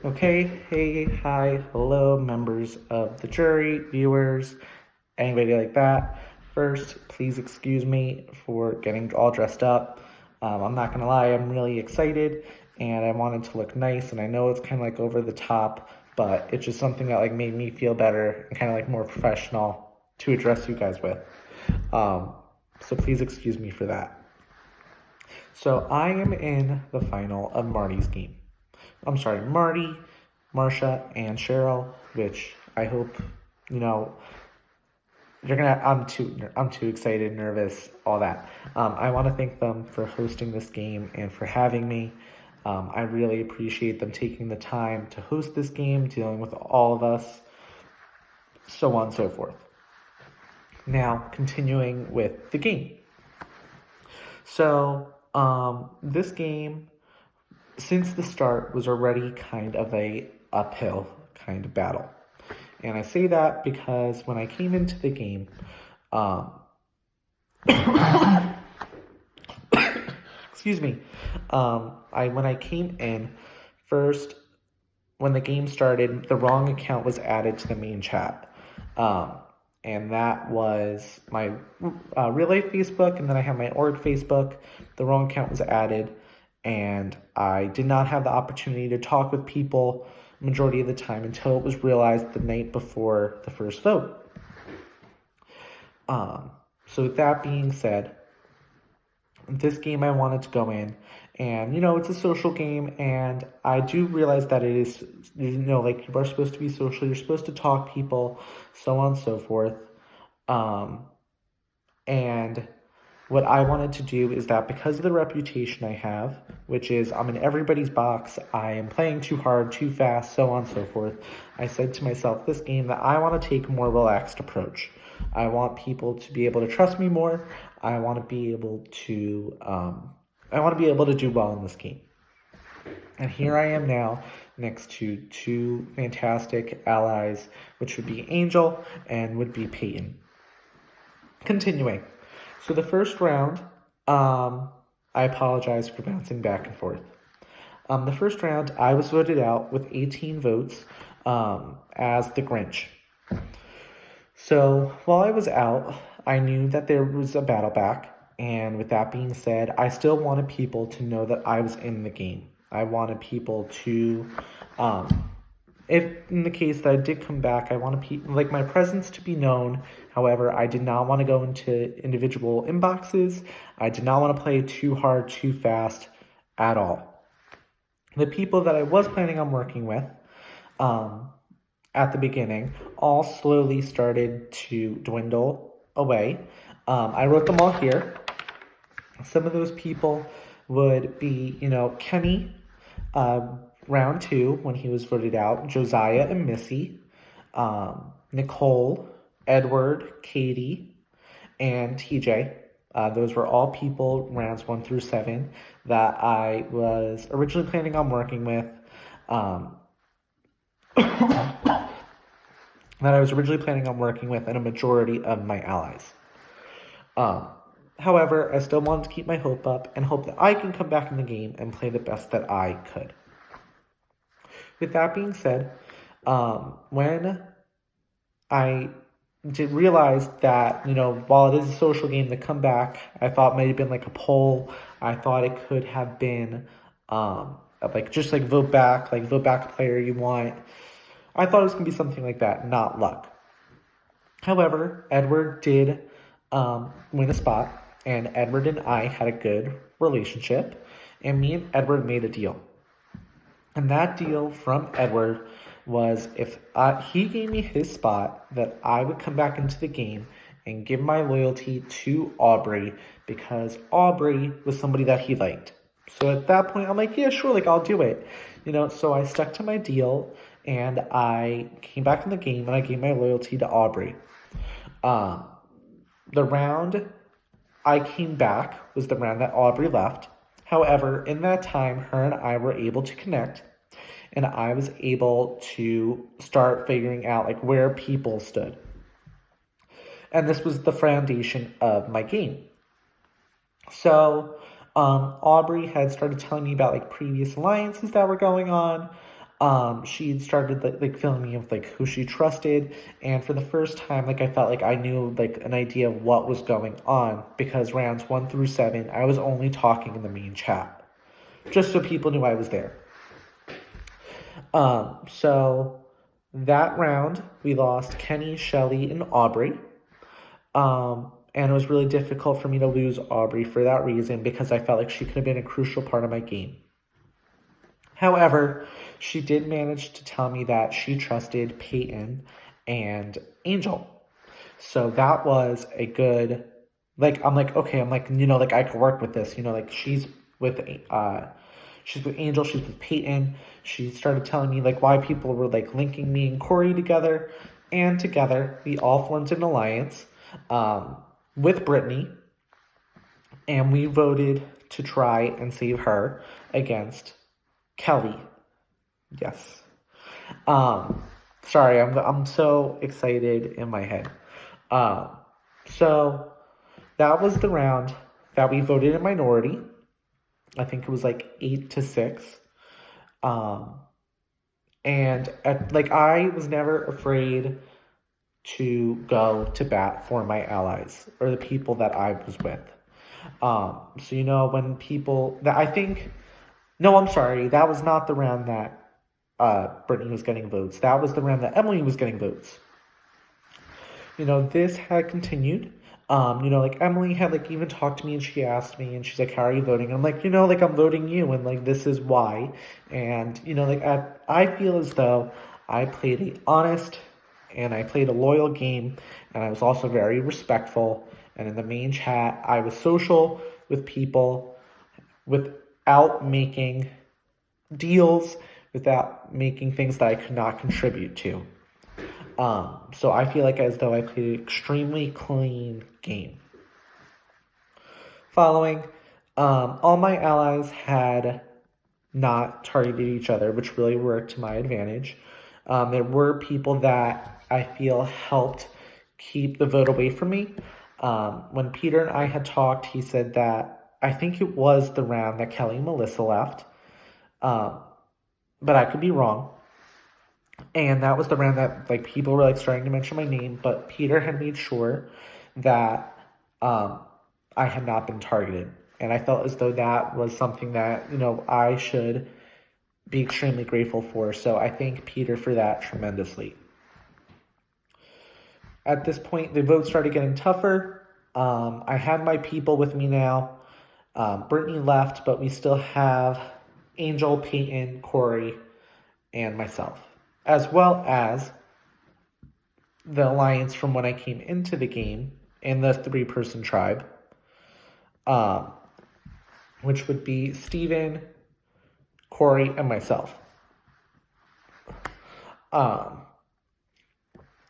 Okay, hey, hi, hello, members of the jury, viewers, anybody like that. First, please excuse me for getting all dressed up. I'm not gonna lie, I'm really excited and I wanted to look nice, and I know it's kind of like over the top, but it's just something that like made me feel better and kind of like more professional to address you guys with. Um, so please excuse me for that. So I am in the final of Marty's game. I'm sorry, Marty, Marsha, and Cheryl, which I hope, you know, you're gonna. I'm too excited, nervous, all that. I want to thank them for hosting this game and for having me. I really appreciate them taking the time to host this game, dealing with all of us, so on and so forth. Now, continuing with the game. So, this game, since the start, was already kind of a uphill kind of battle. And I say that because when I came into the game, um, excuse me, when I came in first, when the game started, the wrong account was added to the main chat. And that was my real life Facebook, and then I have my org Facebook. The wrong account was added, and I did not have the opportunity to talk with people majority of the time until it was realized the night before the first vote. So with that being said, this game I wanted to go in, and it's a social game, and I do realize that it is, like, you are supposed to be social, you're supposed to talk people, so on and so forth. And what I wanted to do is that because of the reputation I have, which is I'm in everybody's box, I am playing too hard, too fast, so on and so forth, I said to myself, this game, that I want to take a more relaxed approach. I want people to be able to trust me more. I want to be able to do well in this game. And here I am now next to two fantastic allies, which would be Angel and would be Peyton. Continuing. So the first round, I apologize for bouncing back and forth. The first round, I was voted out with 18 votes as the Grinch. So while I was out, I knew that there was a battle back. And with that being said, I still wanted people to know that I was in the game. I wanted people to, if in the case that I did come back, I wanted my presence to be known. However, I did not want to go into individual inboxes. I did not want to play too hard, too fast at all. The people that I was planning on working with, at the beginning, all slowly started to dwindle away. I wrote them all here. Some of those people would be, Kenny, round 2 when he was voted out, Josiah and Missy, Nicole, Edward, Katie, and TJ. Those were all people, rounds 1 through 7, that I was originally planning on working with. And a majority of my allies. However, I still wanted to keep my hope up and hope that I can come back in the game and play the best that I could. With that being said, when I did realize that, while it is a social game, the comeback, I thought might have been like a poll. I thought it could have been just vote back a player you want. I thought it was going to be something like that, not luck. However, Edward did win a spot, and Edward and I had a good relationship, and me and Edward made a deal. And that deal from Edward was if he gave me his spot, that I would come back into the game and give my loyalty to Aubrey, because Aubrey was somebody that he liked. So at that point, I'm like, yeah, sure, I'll do it. So I stuck to my deal, and I came back in the game, and I gave my loyalty to Aubrey. The round I came back was the round that Aubrey left. However, in that time, her and I were able to connect, and I was able to start figuring out where people stood. And this was the foundation of my game. So Aubrey had started telling me about previous alliances that were going on. She started like filling me with like who she trusted, and for the first time, like I felt like I knew like an idea of what was going on because rounds 1 through 7, I was only talking in the main chat, just so people knew I was there. So that round we lost Kenny, Shelly, and Aubrey. And it was really difficult for me to lose Aubrey for that reason because I felt like she could have been a crucial part of my game. However, she did manage to tell me that she trusted Peyton and Angel. So that was a good, like, I'm like, okay, I'm like, like I could work with this, like with, she's with Angel, she's with Peyton. She started telling me like why people were like linking me and Corey together, and together we all formed an alliance, with Brittany, and we voted to try and save her against Kelly. Yes. Sorry, I'm so excited in my head. So that was the round that we voted in minority. I think it was like 8-6. And I was never afraid to go to bat for my allies or the people that I was with. So when people that I think, no, I'm sorry, that was not the round that Brittany was getting votes. That was the round that Emily was getting votes. This had continued. Emily had even talked to me and she asked me and she's like, how are you voting? I'm like, I'm voting you and this is why. And, I feel as though I played an honest and I played a loyal game, and I was also very respectful. And in the main chat, I was social with people without making deals, without making things that I could not contribute to. So I feel like as though I played an extremely clean game. Following, all my allies had not targeted each other, which really worked to my advantage. There were people that I feel helped keep the vote away from me. When Peter and I had talked, he said that I think it was the round that Kelly and Melissa left. But I could be wrong. And that was the round that people were starting to mention my name, but Peter had made sure that I had not been targeted. And I felt as though that was something that, I should be extremely grateful for. So I thank Peter for that tremendously. At this point, the votes started getting tougher. I had my people with me now. Brittany left, but we still have Angel, Peyton, Corey, and myself, as well as the alliance from when I came into the game in the 3-person tribe, which would be Steven, Corey, and myself.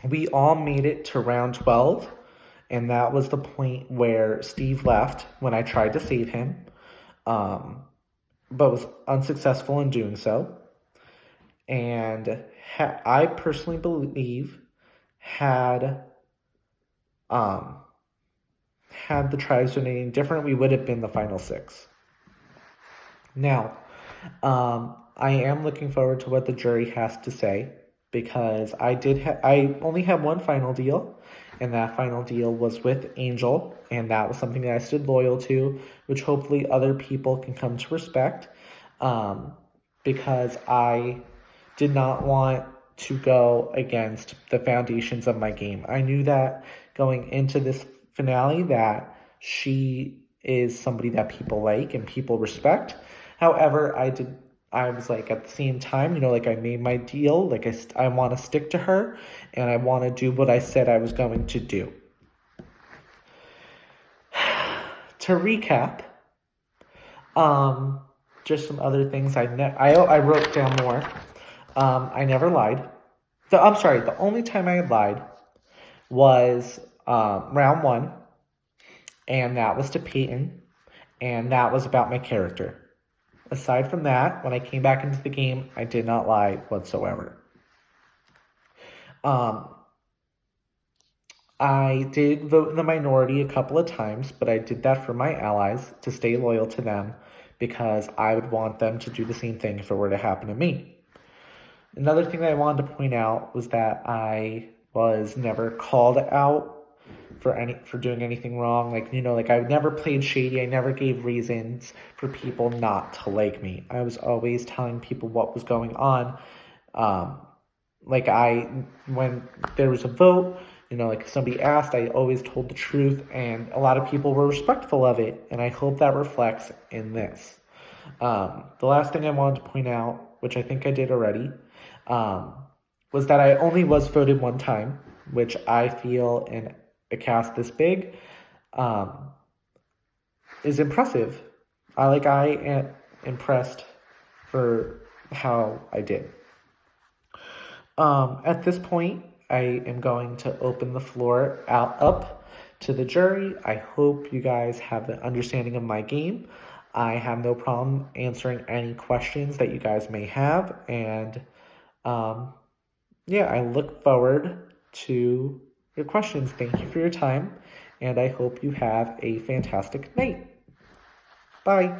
We all made it to round 12, and that was the point where Steve left when I tried to save him, but was unsuccessful in doing so. And I personally believe had the tribes donating different, we would have been the final 6. Now, I am looking forward to what the jury has to say, because I only had one final deal, and that final deal was with Angel, and that was something that I stood loyal to, which hopefully other people can come to respect, because I did not want to go against the foundations of my game. I knew that going into this finale that she is somebody that people like and people respect. However, I was at the same time, I made my deal, I want to stick to her, and I want to do what I said I was going to do. To recap, just some other things I wrote down more. I never lied. The only time I had lied was round 1, and that was to Peyton, and that was about my character. Aside from that, when I came back into the game, I did not lie whatsoever. I did vote in the minority a couple of times, but I did that for my allies to stay loyal to them, because I would want them to do the same thing if it were to happen to me. Another thing that I wanted to point out was that I was never called out for doing anything wrong. Like I never played shady. I never gave reasons for people not to like me. I was always telling people what was going on. Um, when there was a vote, like if somebody asked, I always told the truth, and a lot of people were respectful of it, and I hope that reflects in this. The last thing I wanted to point out, which I think I did already, um, was that I only was voted one time, which I feel in a cast this big um, is impressive. I am impressed for how I did. At this point, I am going to open the floor up to the jury. I hope you guys have an understanding of my game. I have no problem answering any questions that you guys may have, and I look forward to your questions. Thank you for your time, and I hope you have a fantastic night. Bye.